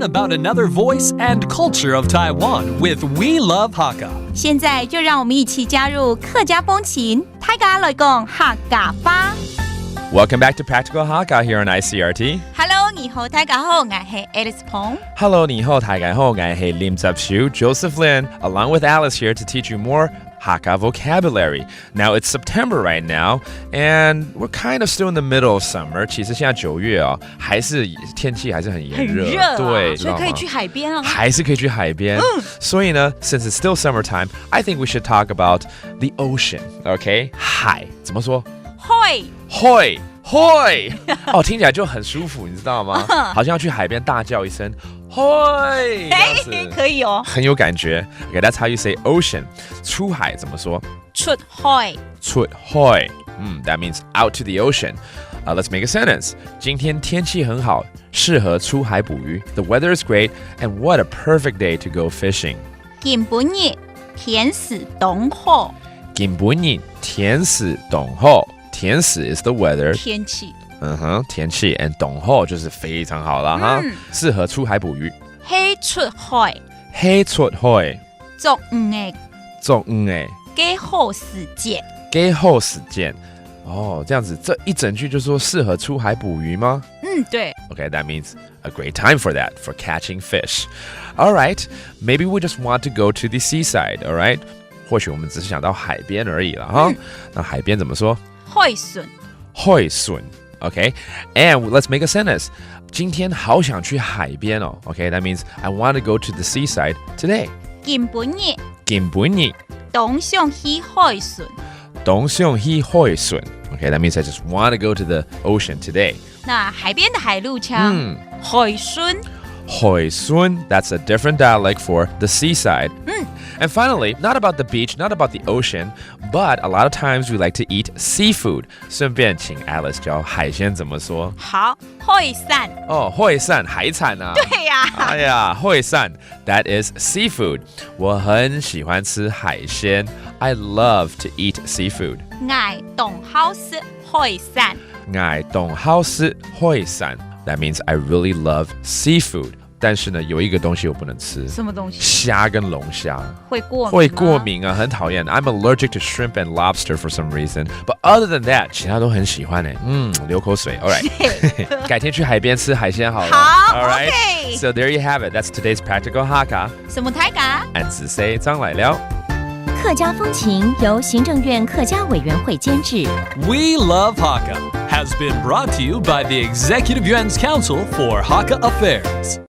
about another voice and culture of Taiwan with We Love Hakka. 现在就让我们一起加入客家风情，大家来讲客家话。Welcome back to Practical Hakka here on ICRT. Hello， 你好，大家好，我係 Alice Pong。Hello, 你好，大家好，我係Lim Zap Shu, Joseph Lin, along with Alice here to teach you more Hakka vocabulary. Now, it's September right now, and we're kind of still in the middle of summer. 其实现在9月啊，天气还是很炎热，很热啊，对，所以可以去海边啊。还是可以去海边。所以呢 since it's still summertime, I think we should talk about the ocean, okay? 海怎么说？Hoi! 哦，听起来就很舒服，你知道吗？好像要去海边大叫一声 Hoi! 可以哦，很有感觉。Okay, that's how you say ocean. 出海怎么说？出海。That means out to the ocean. Let's make a sentence. 今天天气很好，适合出海捕鱼。The weather is great, and what a perfect day to go fishing. 今本日天時凍好。今本日天時凍好。天時 is the weather. 天氣。天氣 and 凍好就是非常好了哈。適合出海捕魚。去出海。做五個。幾好時節。哦，這樣子，這一整句就說適合出海捕魚嗎？對。Okay, that means a great time for that, for catching fish. All right, maybe we just want to go to the seaside, all right? 或許我們只是想到海邊而已了哈。那海邊怎麼說？海順 Okay, and let's make a sentence. 今天好想去海邊哦 Okay, that means I want to go to the seaside today. 今本日東想去海順。Okay, that means I just want to go to the ocean today. 那海邊的海陸腔海順。That's a different dialect for the seaside. And finally, not about the beach, not about the ocean, but a lot of times we like to eat seafood. 順便請 Alice 教海鮮怎麼說？好，海產。哦，海產，海產啊。對呀。哎呀，海產 that is seafood. 我很喜歡吃海鮮. I love to eat seafood. 愛動好食海產。That means I really love seafood. 但是呢，有一個東西我不能吃。什麼東西？蝦跟龍蝦。會過敏啊，很討厭。I'm allergic to shrimp and lobster for some reason. But other than that, 其他都很喜歡誒。流口水。All right. 改天去海邊吃海鮮好了。好 All right. Okay. So there you have it. That's today's Practical Hakka. 什麼大家？俺自 say 張來了。客家風情由行政院客家委員會監製。We Love Hakka has been brought to you by the Executive Yuan's Council for Hakka Affairs.